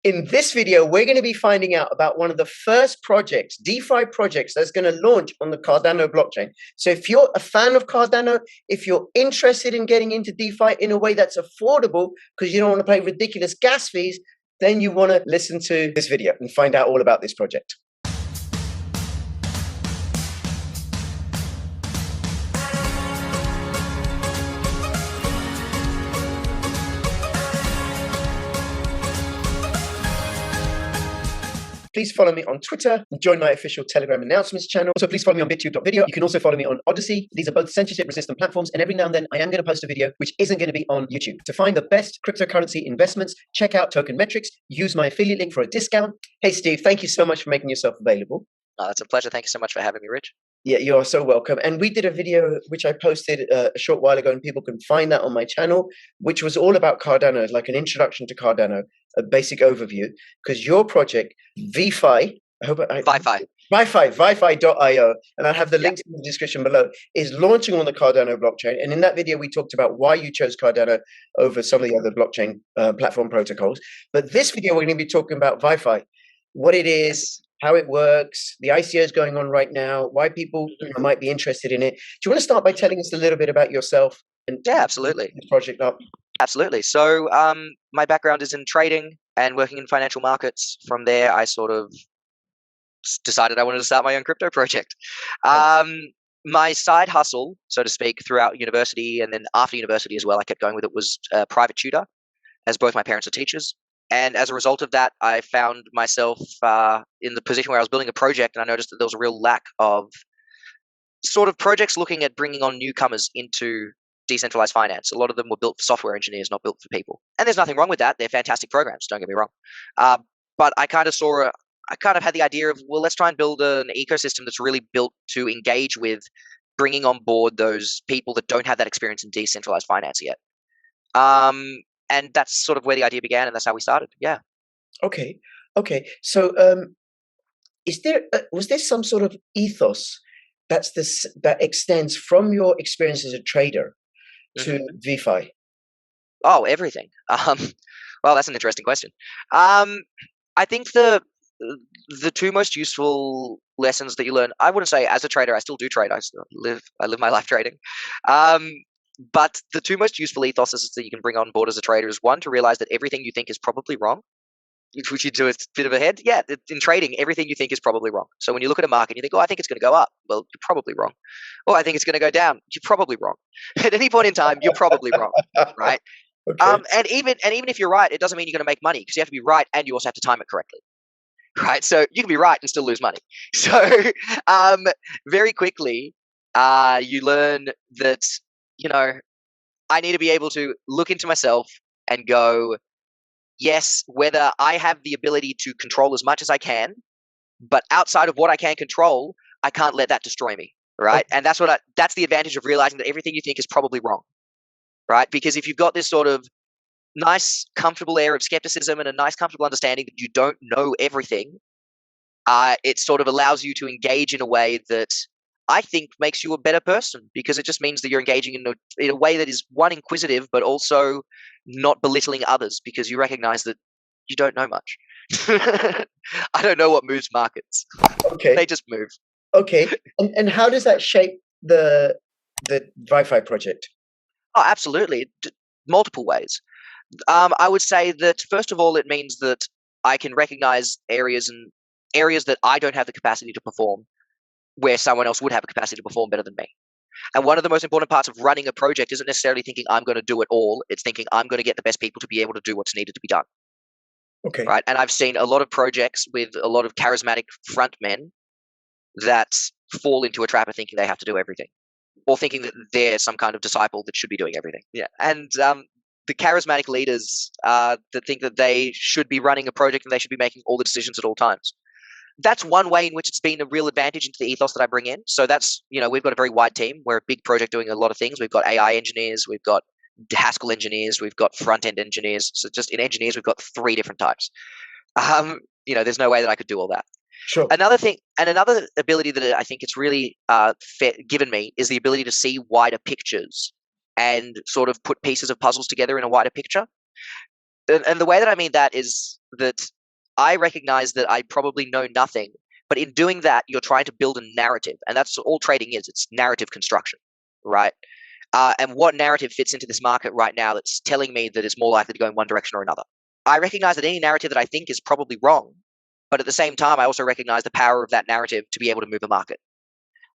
In this video, we're going to be finding out about one of the first projects, DeFi projects, that's going to launch on the Cardano blockchain. So if you're a fan of Cardano, if you're interested in getting into DeFi in a way that's affordable because you don't want to pay ridiculous gas fees, then you want to listen to this video and find out all about this project. Please follow me on Twitter and join my official Telegram announcements channel. Also, please follow me on bittube.video. You can also follow me on Odyssey. These are both censorship-resistant platforms, and every now and then I am going to post a video which isn't going to be on YouTube. To find the best cryptocurrency investments, check out Token Metrics. Use my affiliate link for a discount. Hey, Steve, thank you so much for making yourself available. Oh, it's a pleasure. Thank you so much for having me, Rich. Yeah, you are so welcome. And we did a video which I posted a short while ago, and people can find that on my channel, which was all about Cardano, like an introduction to Cardano, a basic overview, because your project, VeFi, VeFi.io, and I'll have the links in the description below, is launching on the Cardano blockchain. And in that video, we talked about why you chose Cardano over some of the other blockchain platform protocols. But this video, we're going to be talking about VeFi, what it is, how it works, the ICO is going on right now, why people might be interested in it. Do you want to start by telling us a little bit about yourself? And absolutely. The project up. Absolutely. So my background is in trading and working in financial markets. From there, I sort of decided I wanted to start my own crypto project. My side hustle, so to speak, throughout university and then after university as well, I kept going with it, was a private tutor, as both my parents are teachers. And as a result of that, I found myself in the position where I was building a project, and I noticed that there was a real lack of sort of projects looking at bringing on newcomers into decentralized finance. A lot of them were built for software engineers, not built for people. And there's nothing wrong with that. They're fantastic programs, don't get me wrong. But I kind of had the idea of, well, let's try and build an ecosystem that's really built to engage with bringing on board those people that don't have that experience in decentralized finance yet. And that's sort of where the idea began, and that's how we started. Yeah. Okay. So, was there some sort of ethos that extends from your experience as a trader to VeFi? Oh, everything. Well, that's an interesting question. I think the two most useful lessons that you learn, I wouldn't say as a trader, I still do trade. I live my life trading. But the two most useful ethoses that you can bring on board as a trader is, one, to realize that everything you think is probably wrong, which you do a bit of a head. Yeah, in trading, everything you think is probably wrong. So when you look at a market and you think, oh, I think it's going to go up. Well, you're probably wrong. Oh, I think it's going to go down. You're probably wrong. At any point in time, you're probably wrong, right? Okay. And even if you're right, it doesn't mean you're going to make money, because you have to be right and you also have to time it correctly. Right? So you can be right and still lose money. So very quickly, you learn that, I need to be able to look into myself and go, yes, whether I have the ability to control as much as I can, but outside of what I can control, I can't let that destroy me, right? Okay. And that's the advantage of realizing that everything you think is probably wrong, right? Because if you've got this sort of nice, comfortable air of skepticism and a nice, comfortable understanding that you don't know everything, it sort of allows you to engage in a way that I think makes you a better person, because it just means that you're engaging in a way that is, one, inquisitive, but also not belittling others, because you recognize that you don't know much. I don't know what moves markets. Okay. They just move. Okay. And how does that shape the VeFi project? Oh, absolutely. Multiple ways. I would say that, first of all, it means that I can recognize areas that I don't have the capacity to perform, where someone else would have a capacity to perform better than me. And one of the most important parts of running a project isn't necessarily thinking I'm going to do it all. It's thinking I'm going to get the best people to be able to do what's needed to be done. Okay. Right. And I've seen a lot of projects with a lot of charismatic front men that fall into a trap of thinking they have to do everything, or thinking that they're some kind of disciple that should be doing everything. Yeah. And the charismatic leaders that think that they should be running a project and they should be making all the decisions at all times. That's one way in which it's been a real advantage into the ethos that I bring in. So that's, we've got a very wide team. We're a big project doing a lot of things. We've got AI engineers, we've got Haskell engineers, we've got front-end engineers. So just in engineers, we've got 3 different types. There's no way that I could do all that. Sure. Another thing, and another ability that I think it's really given me, is the ability to see wider pictures and sort of put pieces of puzzles together in a wider picture. And the way that I mean that is, that I recognize that I probably know nothing, but in doing that, you're trying to build a narrative, and that's all trading is. It's narrative construction, right? And what narrative fits into this market right now that's telling me that it's more likely to go in one direction or another? I recognize that any narrative that I think is probably wrong, but at the same time, I also recognize the power of that narrative to be able to move a market.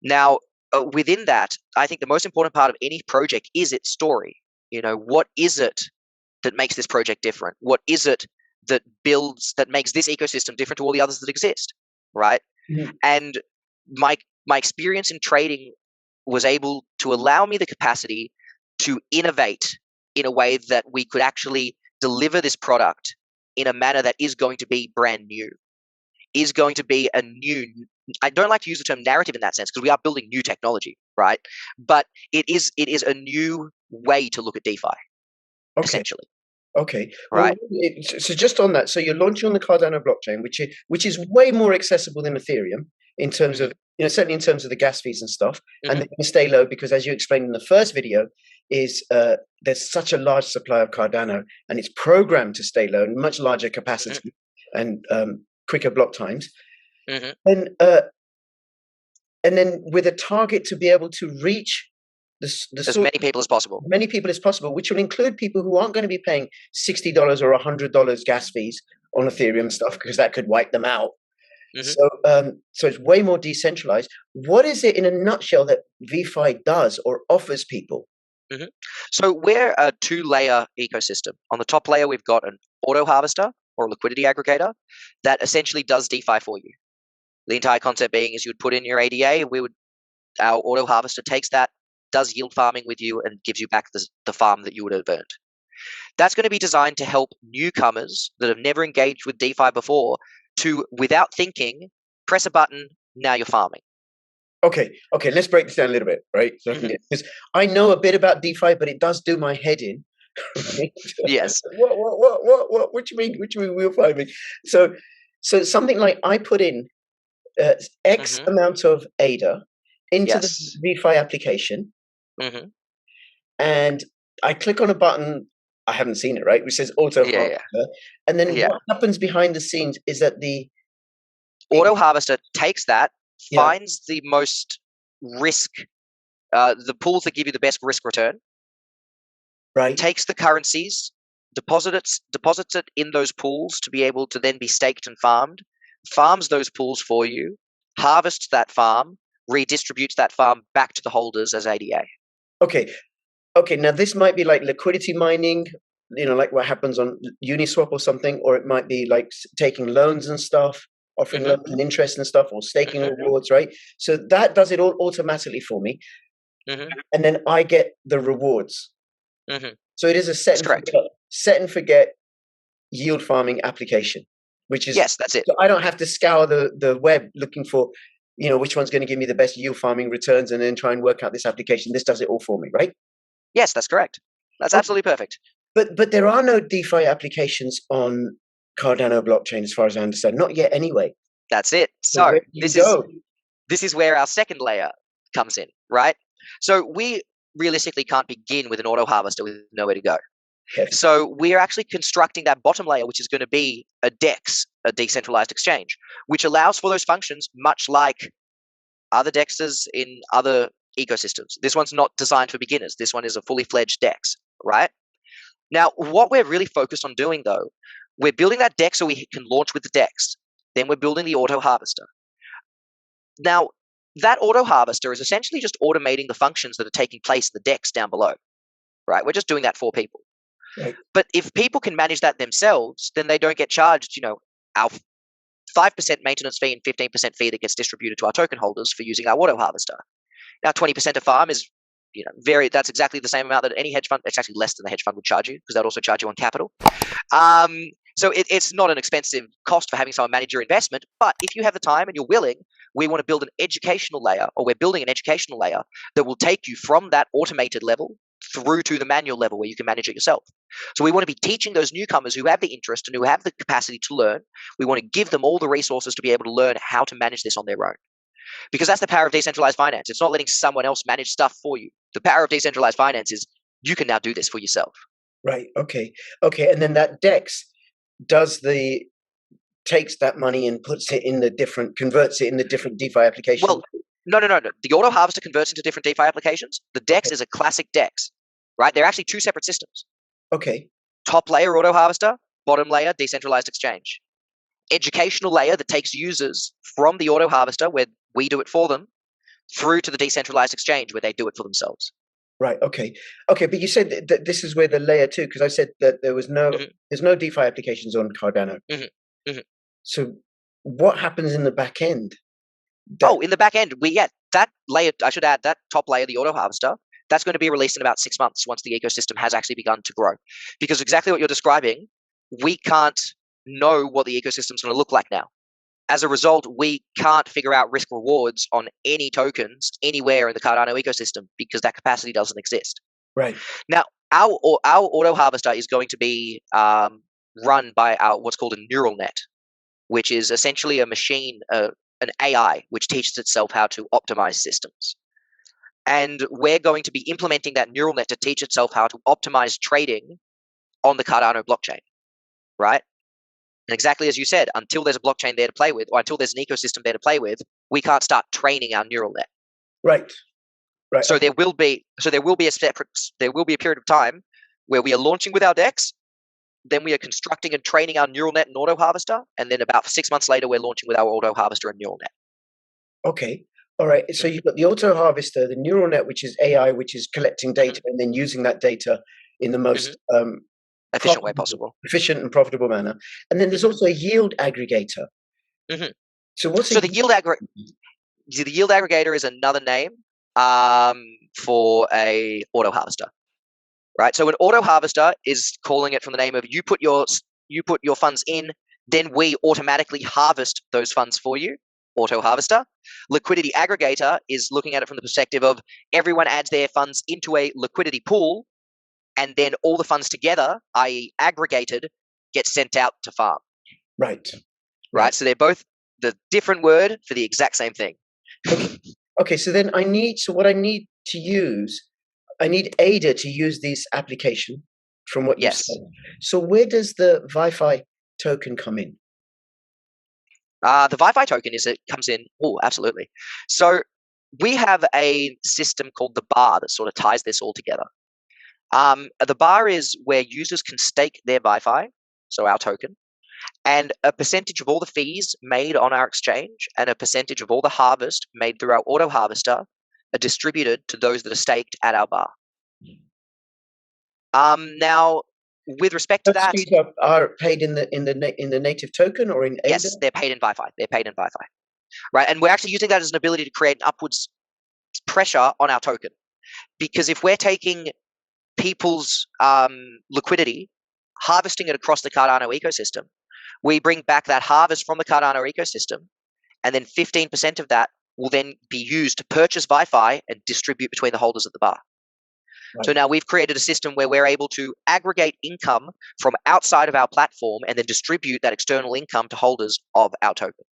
Now, within that, I think the most important part of any project is its story. What is it that makes this project different? What is it that makes this ecosystem different to all the others that exist, right? Mhm. And my experience in trading was able to allow me the capacity to innovate in a way that we could actually deliver this product in a manner that is going to be brand new, is going to be a new, I don't like to use the term narrative in that sense because we are building new technology, right? But it is a new way to look at DeFi, essentially. Okay. Right. Well, so just on that, so you're launching on the Cardano blockchain, which is way more accessible than Ethereum in terms of, certainly in terms of the gas fees and stuff, and they're going to stay low because, as you explained in the first video, is there's such a large supply of Cardano, and it's programmed to stay low, and much larger capacity and quicker block times, and then with a target to be able to reach as many people as possible. Many people as possible, which will include people who aren't going to be paying $60 or $100 gas fees on Ethereum stuff because that could wipe them out. So it's way more decentralized. What is it in a nutshell that VeFi does or offers people? So we're a two-layer ecosystem. On the top layer, we've got an auto harvester or a liquidity aggregator that essentially does DeFi for you. The entire concept being is you would put in your ADA, our auto harvester takes that, does yield farming with you, and gives you back the farm that you would have earned. That's going to be designed to help newcomers that have never engaged with DeFi before to, without thinking, press a button, now you're farming. Okay, let's break this down a little bit, right? So because I know a bit about DeFi, but it does do my head in. Right? Yes. What? What do you mean? We're farming? So something like I put in X amount of ADA into the VeFi application, and I click on a button. I haven't seen it, right? Which says auto harvester, and then what happens behind the scenes is that the auto harvester takes that, finds the most risk, the pools that give you the best risk return, right? Takes the currencies, deposits it in those pools to be able to then be staked and farmed, farms those pools for you, harvests that farm, redistributes that farm back to the holders as ADA. Okay. Now this might be like liquidity mining, like what happens on Uniswap or something, or it might be like taking loans and stuff, offering loans and interest and stuff, or staking rewards, right? So that does it all automatically for me, and then I get the rewards. So it is a set and forget yield farming application, which is yes, that's it. So I don't have to scour the web looking for which one's going to give me the best yield farming returns and then try and work out this application. This does it all for me, right? Yes, that's correct. That's absolutely perfect. But there are no DeFi applications on Cardano blockchain, as far as I understand. Not yet, anyway. That's it. So this is where our second layer comes in, right? So we realistically can't begin with an auto harvester with nowhere to go. Yes. So we're actually constructing that bottom layer, which is going to be a DEX, a decentralized exchange, which allows for those functions much like other DEXs in other ecosystems. This one's not designed for beginners. This one is a fully fledged DEX, right? Now, what we're really focused on doing, though, we're building that DEX so we can launch with the DEX. Then we're building the auto harvester. Now, that auto harvester is essentially just automating the functions that are taking place in the DEX down below, right? We're just doing that for people. Right. But if people can manage that themselves, then they don't get charged, our 5% maintenance fee and 15% fee that gets distributed to our token holders for using our auto harvester. Now, 20% of farm is, that's exactly the same amount that any hedge fund, it's actually less than the hedge fund would charge you because they'd also charge you on capital. So it's not an expensive cost for having someone manage your investment. But if you have the time and you're willing, we want to build an educational layer, or we're building an educational layer that will take you from that automated level through to the manual level where you can manage it yourself. So we want to be teaching those newcomers who have the interest and who have the capacity to learn. We want to give them all the resources to be able to learn how to manage this on their own. Because that's the power of decentralized finance. It's not letting someone else manage stuff for you. The power of decentralized finance is you can now do this for yourself. Right. Okay. And then that DEX, does the takes that money and puts it in converts it in the different DeFi applications? Well, no. The auto harvester converts into different DeFi applications. The DEX is a classic DEX, right? They're actually two separate systems. Okay. Top layer auto harvester, bottom layer decentralized exchange. Educational layer that takes users from the auto harvester, where we do it for them, through to the decentralized exchange, where they do it for themselves. Right. Okay. But you said that this is where the layer 2, because I said that there's no DeFi applications on Cardano. So what happens in the back end? In the back end, that layer, I should add, that top layer, the auto harvester, that's going to be released in about 6 months once the ecosystem has actually begun to grow. Because exactly what you're describing, we can't know what the ecosystem is going to look like now. As a result, we can't figure out risk rewards on any tokens anywhere in the Cardano ecosystem because that capacity doesn't exist. Right. Now, our auto harvester is going to be run by what's called a neural net, which is essentially a machine, an AI, which teaches itself how to optimize systems. And we're going to be implementing that neural net to teach itself how to optimize trading on the Cardano blockchain, right? And exactly as you said, until there's a blockchain there to play with, or until there's an ecosystem there to play with, we can't start training our neural net. Right. So there will be a period of time where we are launching with our DEX, then we are constructing and training our neural net and auto harvester, and then about 6 months later, we're launching with our auto harvester and neural net. Okay. All right. So you've got the auto harvester, the neural net, which is AI, which is collecting data and then using that data in the most efficient way possible, efficient and profitable manner. And then there's also a yield aggregator. So the yield aggregator is another name for a auto harvester, right? So an auto harvester is calling it from the name of you put your funds in, then we automatically harvest those funds for you. Auto harvester. Liquidity aggregator is looking at it from the perspective of everyone adds their funds into a liquidity pool, and then all the funds together, i.e. aggregated, get sent out to farm. Right. So they're both the different word for the exact same thing. Okay. So then I need ADA to use this application from what you said. So where does the ViFi token come in? The ViFi token comes in. Oh, absolutely. So we have a system called the bar that sort of ties this all together. The bar is where users can stake their ViFi, so our token, and a percentage of all the fees made on our exchange and a percentage of all the harvest made through our auto harvester are distributed to those that are staked at our bar. Now, with respect to that, fees are paid in the native token or in ADA? Yes, they're paid in ViFi. Right, and we're actually using that as an ability to create an upwards pressure on our token, because if we're taking people's liquidity, harvesting it across the Cardano ecosystem, we bring back that harvest from the Cardano ecosystem, and then 15% of that will then be used to purchase ViFi and distribute between the holders at the bar. Right. So now we've created a system where we're able to aggregate income from outside of our platform and then distribute that external income to holders of our token.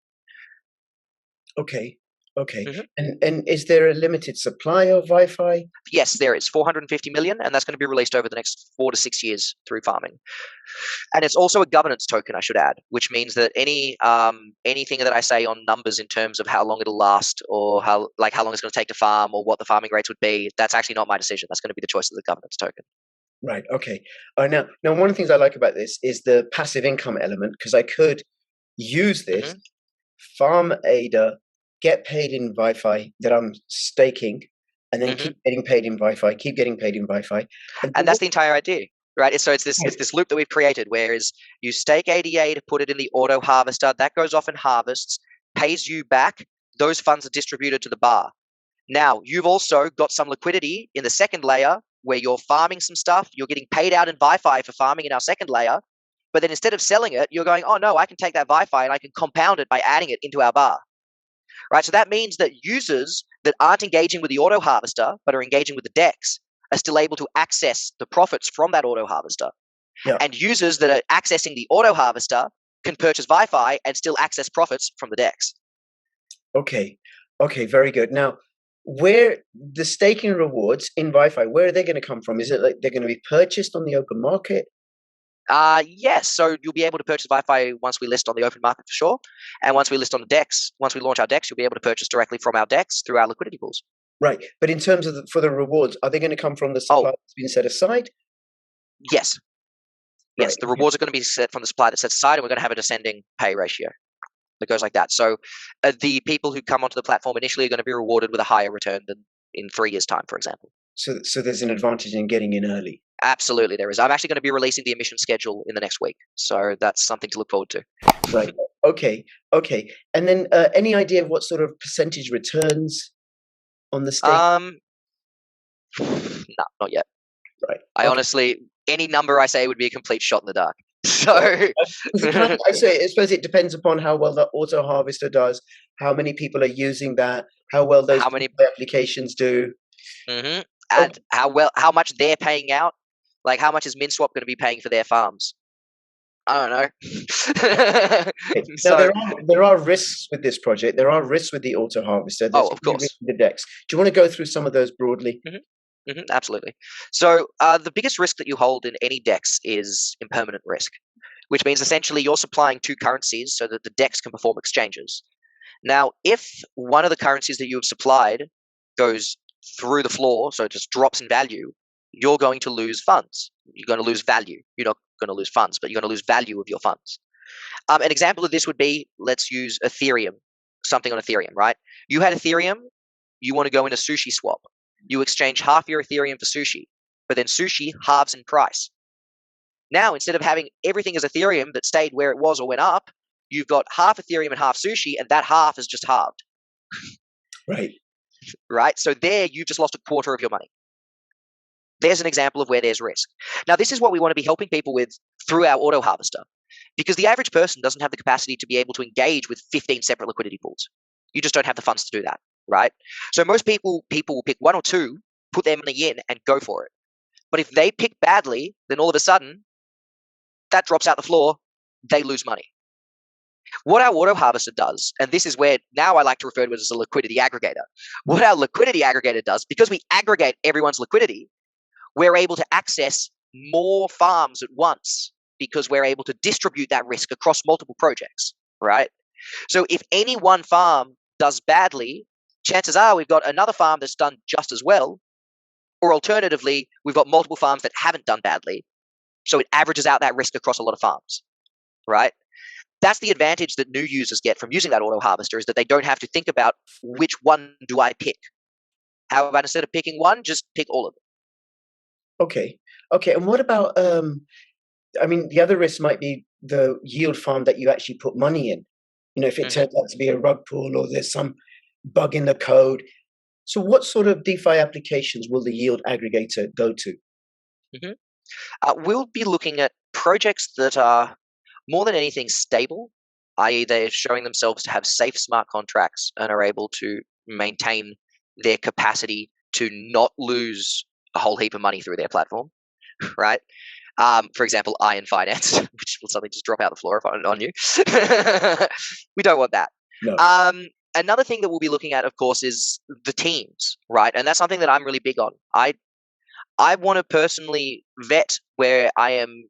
Okay. And is there a limited supply of ViFi? Yes, there is 450 million, and that's going to be released over the next 4 to 6 years through farming. And it's also a governance token, I should add, which means that anything that I say on numbers in terms of how long it'll last, or how long it's going to take to farm, or what the farming rates would be, that's actually not my decision. That's going to be the choice of the governance token. Right. Okay. Now one of the things I like about this is the passive income element, because I could use this, farm ADA, get paid in ViFi that I'm staking, and then keep getting paid in ViFi, And that's the entire idea, right? So it's this loop that we've created, whereas you stake ADA to put it in the auto harvester, that goes off and harvests, pays you back, those funds are distributed to the bar. Now, you've also got some liquidity in the second layer where you're farming some stuff, you're getting paid out in ViFi for farming in our second layer, but then instead of selling it, you're going, oh no, I can take that ViFi and I can compound it by adding it into our bar. Right, so that means that users that aren't engaging with the auto harvester but are engaging with the DEX are still able to access the profits from that auto harvester. Yeah. And users that are accessing the auto harvester can purchase ViFi and still access profits from the DEX. Okay, very good. Now, where the staking rewards in ViFi, where are they going to come from? Is it like they're going to be purchased on the open market? Yes. So you'll be able to purchase Wi-Fi once we list on the open market for sure, and once we list on the DEX, once we launch our DEX, you'll be able to purchase directly from our DEX through our liquidity pools. Right. But in terms of for the rewards, are they going to come from the supply Oh, that's been set aside? yes. Yes, Right. the rewards are going to be set from the supply that's set aside, and we're going to have a descending pay ratio that goes like that. So the people who come onto the platform initially are going to be rewarded with a higher return than in 3 years' time, for example. So there's an advantage in getting in early. Absolutely, there is. I'm actually going to be releasing the emission schedule in the next week, so that's something to look forward to. Right. Okay. Okay. And then any idea of what sort of percentage returns on the stake? No, not yet. Right. I honestly, any number I say would be a complete shot in the dark. So I suppose it depends upon how well the auto harvester does, how many people are using that, how well those how many applications do. and how much they're paying out. Like, how much is MinSwap going to be paying for their farms? I don't know. Now, So, there are risks with this project. There are risks with the auto harvester. There's of course. risks with the DEX. Do you want to go through some of those broadly? Absolutely. So, the biggest risk that you hold in any DEX is impermanent risk, which means essentially you're supplying two currencies so that the DEX can perform exchanges. Now, if one of the currencies that you have supplied goes through the floor, so it just drops in value, you're going to lose funds. You're going to lose value. You're not going to lose funds, but you're going to lose value of your funds. An example of this would be, let's use Ethereum, something on Ethereum, right? You had Ethereum, you want to go into sushi swap. You exchange half your Ethereum for sushi, but then sushi halves in price. Now, instead of having everything as Ethereum that stayed where it was or went up, you've got half Ethereum and half sushi, and that half is just halved. Right. Right? So there, you've just lost a quarter of your money. There's an example of where there's risk. Now, this is what we want to be helping people with through our auto harvester, because the average person doesn't have the capacity to be able to engage with 15 separate liquidity pools. You just don't have the funds to do that, right? So most people will pick one or two, put their money in, and go for it. But if they pick badly, then all of a sudden, that drops out the floor, they lose money. What our auto harvester does, and this is where now I like to refer to it as a liquidity aggregator. What our liquidity aggregator does, because we aggregate everyone's liquidity, we're able to access more farms at once because we're able to distribute that risk across multiple projects, right? So if any one farm does badly, chances are we've got another farm that's done just as well, or alternatively, we've got multiple farms that haven't done badly. So it averages out that risk across a lot of farms, right? That's the advantage that new users get from using that auto harvester, is that they don't have to think about which one do I pick. How about instead of picking one, just pick all of them? Okay. Okay. And what about, I mean, the other risk might be the yield farm that you actually put money in. You know, if it turns out to be a rug pull or there's some bug in the code. So what sort of DeFi applications will the yield aggregator go to? We'll be looking at projects that are more than anything stable, i.e. they're showing themselves to have safe smart contracts and are able to maintain their capacity to not lose a whole heap of money through their platform, right? For example, Iron Finance, which will suddenly just drop out the floor on you. We don't want that. No. Another thing that we'll be looking at, of course, is the teams, right? And that's something that I'm really big on. I want to personally vet where I am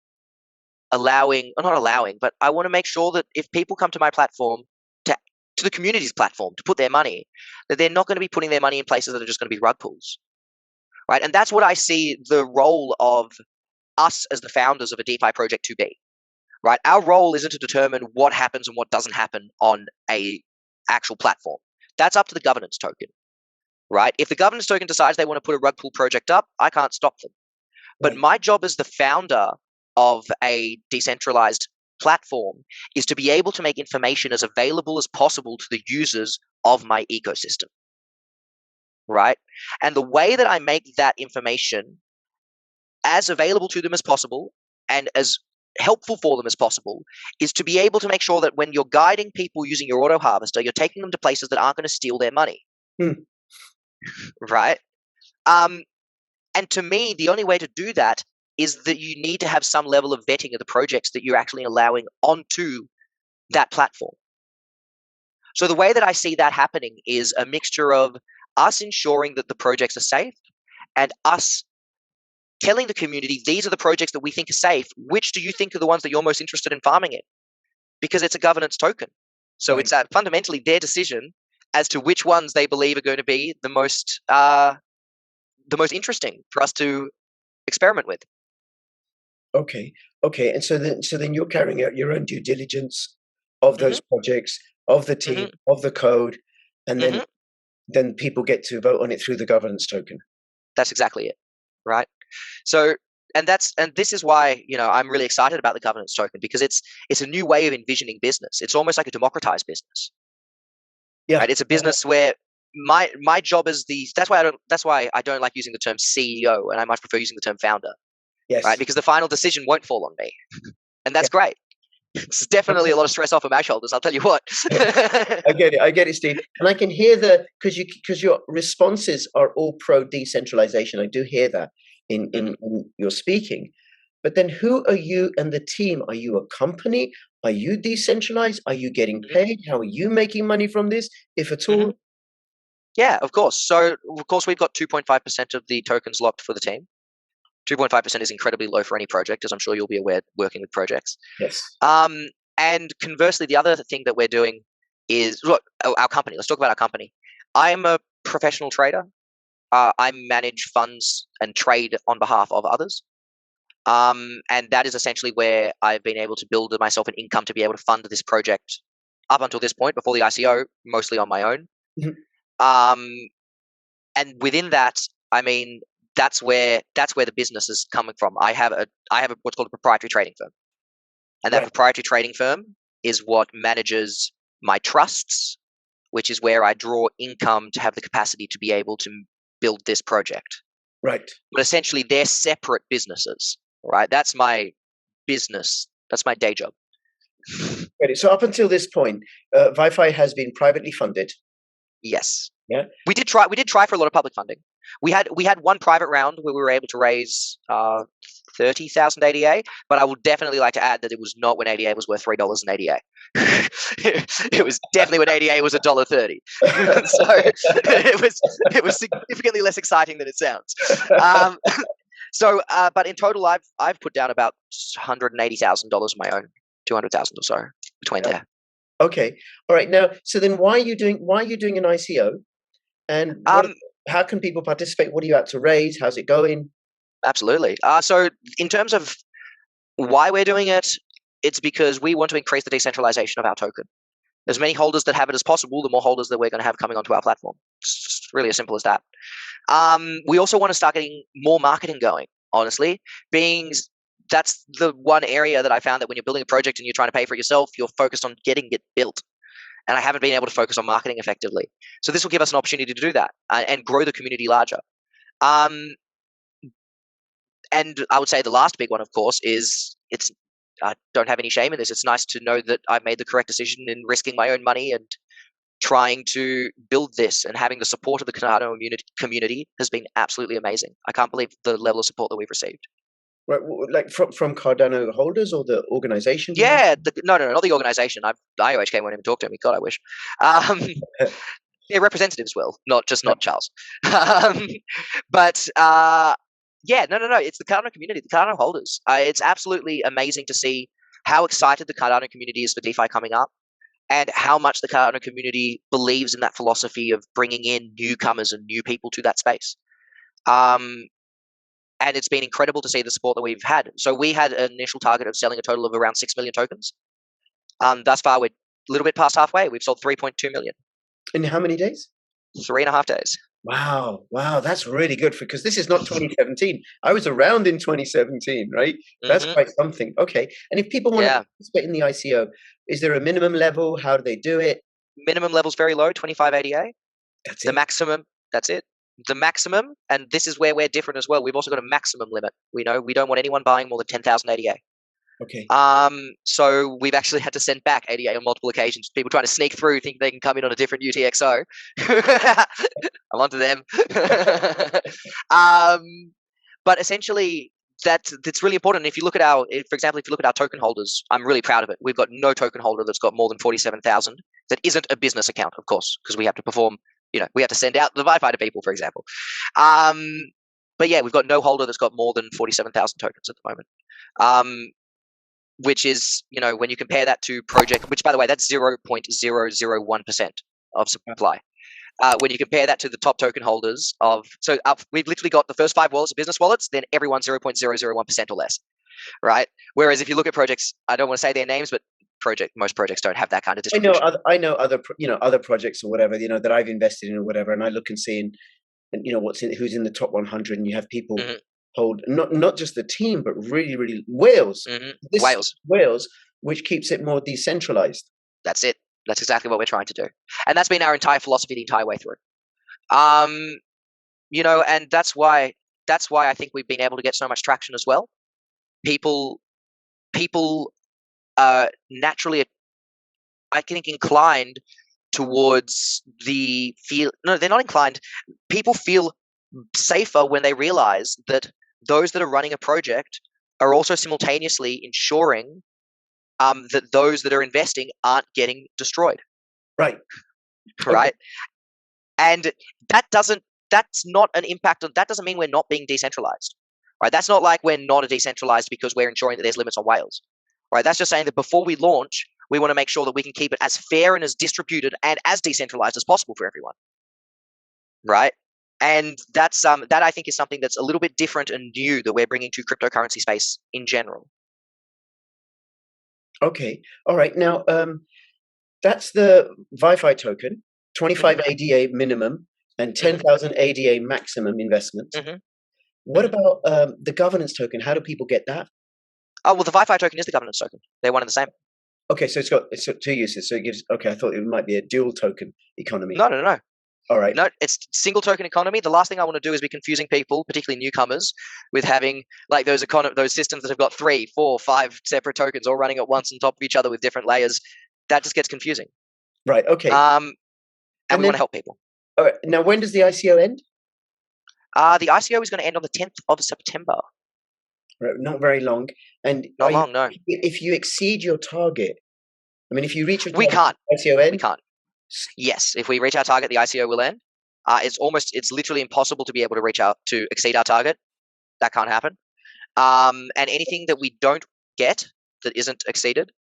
not allowing, but I want to make sure that if people come to my platform, to the community's platform, to put their money, that they're not going to be putting their money in places that are just going to be rug pulls, right? And that's what I see the role of us as the founders of a DeFi project to be, right? Our role isn't to determine what happens and what doesn't happen on a actual platform. That's up to the governance token, right? If the governance token decides they want to put a rug pull project up, I can't stop them. But my job as the founder of a decentralized platform is to be able to make information as available as possible to the users of my ecosystem, right? And the way that I make that information as available to them as possible and as helpful for them as possible is to be able to make sure that when you're guiding people using your auto harvester, you're taking them to places that aren't going to steal their money, right? And to me, the only way to do that is that you need to have some level of vetting of the projects that you're actually allowing onto that platform. So the way that I see that happening is a mixture of us ensuring that the projects are safe and us telling the community, these are the projects that we think are safe. Which do you think are the ones that you're most interested in farming in? Because it's a governance token. So Right. it's fundamentally their decision as to which ones they believe are going to be the most interesting for us to experiment with. Okay. Okay. And so then you're carrying out your own due diligence of Mm-hmm. those projects, of the team, of the code, and then people get to vote on it through the governance token. That's exactly it, right? So, and this is why, I'm really excited about the governance token, because it's a new way of envisioning business. It's almost like a democratized business. Yeah. Right? It's a business where my job is that's why I don't like using the term CEO, and I much prefer using the term founder. Yes. Right? Because the final decision won't fall on me. And that's great. It's definitely a lot of stress off of my shoulders, I'll tell you what. I get it, Steve. And I can hear because your responses are all pro decentralization. I do hear that in your speaking. But then who are you and the team? Are you a company? Are you decentralized? Are you getting paid? How are you making money from this, if at all? Yeah, of course. So, of course, we've got 2.5% of the tokens locked for the team. 2.5% is incredibly low for any project, as I'm sure you'll be aware working with projects. Yes. And conversely, the other thing that we're doing is, look, our company. Let's talk about our company. I'm a professional trader. I manage funds and trade on behalf of others. And that is essentially where I've been able to build myself an income to be able to fund this project up until this point, before the ICO, mostly on my own. And within that, I mean, that's where the business is coming from. I have what's called a proprietary trading firm, and that proprietary trading firm is what manages my trusts, which is where I draw income to have the capacity to be able to build this project. Right. But essentially, they're separate businesses. Right. That's my business. That's my day job. So up until this point, ViFi has been privately funded. Yes. Yeah. We did try for a lot of public funding. We had one private round where we were able to raise 30,000 ADA, but I would definitely like to add that it was not when ADA was worth $3 an ADA. It was definitely when ADA was $1.30. So it was significantly less exciting than it sounds. But in total, I've put down about $180,000 of my own, 200,000 or so between there. Okay, all right. Now, so then, why are you doing an ICO, and how can people participate? What are you out to raise? How's it going? Absolutely. So in terms of why we're doing it, it's because we want to increase the decentralization of our token. As many holders that have it as possible, the more holders that we're going to have coming onto our platform. It's really as simple as that. We also want to start getting more marketing going, honestly, that's the one area that I found that when you're building a project and you're trying to pay for it yourself, you're focused on getting it built. And I haven't been able to focus on marketing effectively. So this will give us an opportunity to do that and grow the community larger. And I would say the last big one, of course, is I don't have any shame in this. It's nice to know that I've made the correct decision in risking my own money and trying to build this, and having the support of the Cadano community has been absolutely amazing. I can't believe the level of support that we've received. Right, like from Cardano holders or the organization? Yeah, no, not the organization. The IOHK won't even talk to me. God, I wish. Yeah, representatives will, not Charles. But yeah, no. It's the Cardano community, the Cardano holders. It's absolutely amazing to see how excited the Cardano community is for DeFi coming up, and how much the Cardano community believes in that philosophy of bringing in newcomers and new people to that space. And it's been incredible to see the support that we've had. So we had an initial target of selling a total of around 6 million tokens. Thus far, we're a little bit past halfway. We've sold 3.2 million. In how many days? 3.5 days. Wow, that's really good, because this is not 2017. I was around in 2017, right? That's quite something. Okay, and if people want to participate in the ICO, is there a minimum level? How do they do it? Minimum level's very low, 25 ADA. That's the maximum. That's it. The maximum, and this is where we're different as well. We've also got a maximum limit. We don't want anyone buying more than 10,000 ADA. Okay. So we've actually had to send back ADA on multiple occasions. People trying to sneak through, think they can come in on a different UTXO. I'm onto them. But essentially, that's really important. If you look at for example, if you look at our token holders, I'm really proud of it. We've got no token holder that's got more than 47,000 that isn't a business account, of course, because we have to perform. We have to send out the Wi-Fi to people, for example. But yeah, we've got no holder that's got more than 47,000 tokens at the moment. Which is, when you compare that to project, which by the way, that's 0.001% of supply. When you compare that to the top token holders we've literally got the first 5 wallets are business wallets, then everyone's 0.001% or less, right? Whereas if you look at projects, I don't want to say their names, but most projects don't have that kind of distribution. I know other projects or whatever, that I've invested in or whatever, and I look and see, and who's in the top 100, and you have people hold not just the team, but really, really whales. Whales, which keeps it more decentralized. That's it. That's exactly what we're trying to do, and that's been our entire philosophy the entire way through. And that's why I think we've been able to get so much traction as well. People are naturally, I think, inclined towards the feel. No, they're not inclined. People feel safer when they realize that those that are running a project are also simultaneously ensuring that those that are investing aren't getting destroyed. Right. Right. And that's not an impact that doesn't mean we're not being decentralized. Right. That's not like we're not a decentralized because we're ensuring that there's limits on whales. Right. That's just saying that before we launch, we want to make sure that we can keep it as fair and as distributed and as decentralized as possible for everyone. Right. And that's that I think is something that's a little bit different and new that we're bringing to cryptocurrency space in general. Okay. All right. Now, that's the Wi-Fi token, 25 ADA minimum and 10,000 ADA maximum investment. What about the governance token? How do people get that? Oh, well, the Wi-Fi token is the governance token. They're one and the same. Okay, so it's got 2 uses. So it gives. Okay, I thought it might be a dual token economy. No. All right. No, it's single token economy. The last thing I want to do is be confusing people, particularly newcomers, with having like those systems that have got 3, 4, 5 separate tokens all running at once on top of each other with different layers. That just gets confusing. Right. Okay. And we want to help people. All right. Now, when does the ICO end? The ICO is going to end on the 10th of September. Right, not very long. And not long, no. If you exceed your target, I mean, if you reach your target, we can't. ICO end? We can't. Yes, if we reach our target, the ICO will end. It's literally impossible to be able to exceed our target. That can't happen. And anything that we don't get that isn't exceeded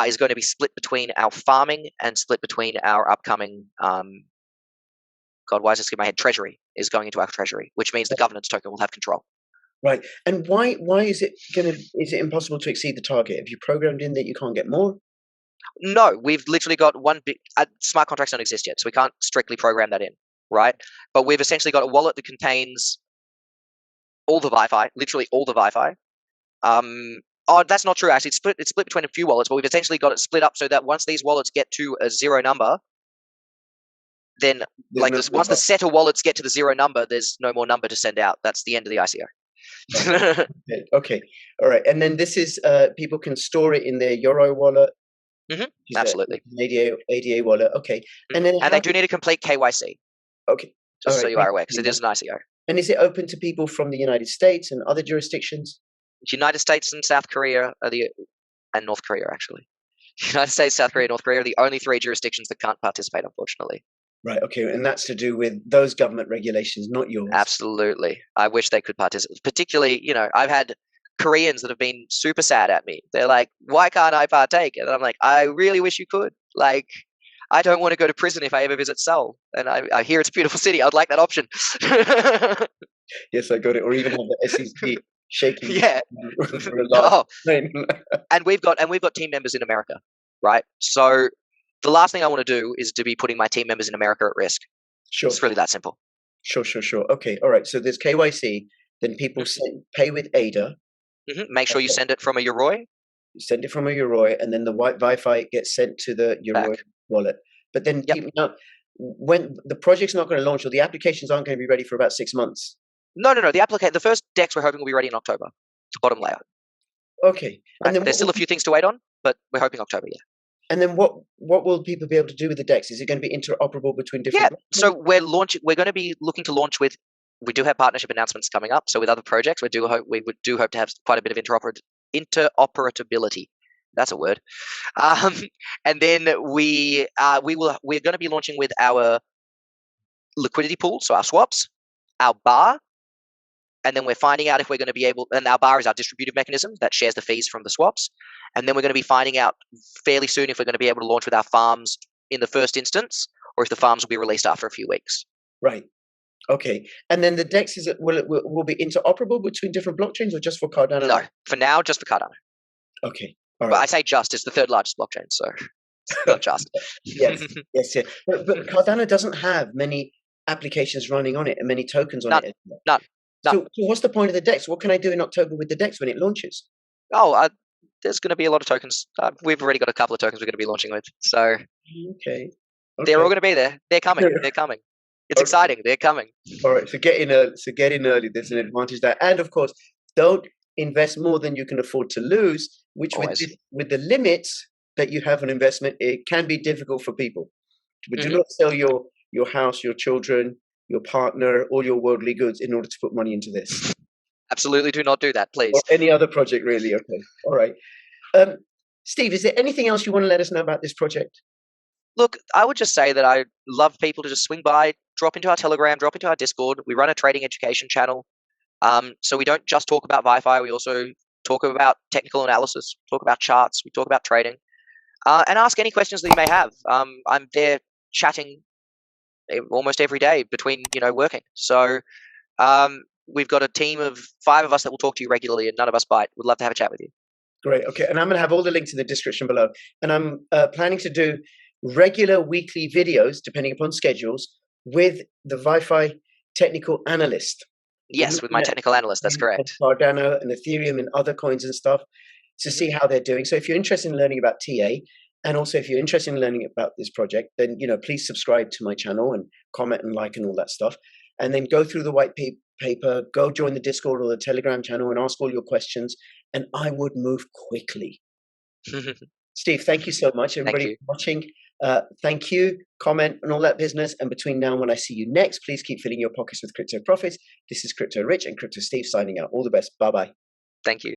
is going to be split between our farming and split between our upcoming, God, why is this in my head? Treasury is going into our treasury, which means the governance token will have control. Right. And why is it impossible to exceed the target? Have you programmed in that you can't get more? No, we've literally got one big smart contracts don't exist yet, so we can't strictly program that in, right? But we've essentially got a wallet that contains all the Wi-Fi, literally all the Wi-Fi. Oh, that's not true. Actually, it's split between a few wallets, but we've essentially got it split up so that once these wallets get to a 0 number, then once the set of wallets get to the 0 number, there's no more number to send out. That's the end of the ICO. Okay. All right. And then this is people can store it in their Euro wallet. Absolutely. ADA wallet. Okay. And then they do need to complete KYC. Okay. Just so you are aware, because it is an ICO. And is it open to people from the United States and other jurisdictions? United States and South Korea and North Korea, actually. United States, South Korea, North Korea are the only 3 jurisdictions that can't participate, unfortunately. Right. Okay. And that's to do with those government regulations, not yours. Absolutely. I wish they could participate. Particularly, I've had Koreans that have been super sad at me. They're like, why can't I partake? And I'm like, I really wish you could. Like, I don't want to go to prison if I ever visit Seoul. And I hear it's a beautiful city. I'd like that option. Yes, I got it. Or even have the SEC shaking. Yeah. And we've got team members in America, right? So the last thing I want to do is to be putting my team members in America at risk. Sure. It's really that simple. Sure. Okay. All right. So there's KYC. Then people pay with ADA. Make sure you send it from a Yoroi. Send it from a Yoroi, and then the Wi-Fi gets sent to the Yoroi wallet. But then when the project's not going to launch, or the applications aren't going to be ready for about 6 months. No. The first DEX we're hoping will be ready in October. It's bottom layer. Okay. Right? And then there's still a few things to wait on, but we're hoping October. Yeah. And then what will people be able to do with the DEX? Is it going to be interoperable between different? Yeah. So we're going to be looking to launch with. We do have partnership announcements coming up. So with other projects, we do hope to have quite a bit of interoperability. That's a word. And then we're going to be launching with our liquidity pool, so our swaps, our bar, and then we're finding out if we're going to be able, and our bar is our distributive mechanism that shares the fees from the swaps. And then we're going to be finding out fairly soon if we're going to be able to launch with our farms in the first instance, or if the farms will be released after a few weeks. Right. Okay. And then the dexes will be interoperable between different blockchains, or just for Cardano? No, for now, just for Cardano. Okay. All right. But I say just, it's the third largest blockchain, so it's not just. Yes. But Cardano doesn't have many applications running on it and many tokens on it. None. So what's the point of the DEX? What can I do in October with the DEX when it launches? Oh, there's going to be a lot of tokens. We've already got a couple of tokens we're going to be launching with. So okay. They're all going to be there. They're coming. They're coming. It's exciting. They're coming. All right. So get in early. There's an advantage there. And of course, don't invest more than you can afford to lose, which with the limits that you have on investment, it can be difficult for people. But do not sell your house, your children, your partner, all your worldly goods in order to put money into this. Absolutely do not do that, please. Or any other project, really. Okay. All right. Steve, is there anything else you want to let us know about this project? Look, I would just say that I love people to just swing by, drop into our Telegram, drop into our Discord. We run a trading education channel. So we don't just talk about Wi-Fi. We also talk about technical analysis, talk about charts, we talk about trading, and ask any questions that you may have. I'm there chatting almost every day between, working. So we've got a team of 5 of us that will talk to you regularly, and none of us bite. We'd love to have a chat with you. Great. Okay. And I'm going to have all the links in the description below. And I'm planning to do regular weekly videos, depending upon schedules, with the Wi-Fi technical analyst. Yes, with my technical analyst. That's correct. Cardano and Ethereum and other coins and stuff to see how they're doing. So if you're interested in learning about TA, and also if you're interested in learning about this project, then, please subscribe to my channel and comment and like and all that stuff. And then go through the white paper, go join the Discord or the Telegram channel and ask all your questions. And I would move quickly. Steve, thank you so much. Everybody watching, thank you, comment and all that business. And between now and when I see you next, please keep filling your pockets with crypto profits. This is Crypto Rich and Crypto Steve signing out. All the best. Bye-bye. Thank you.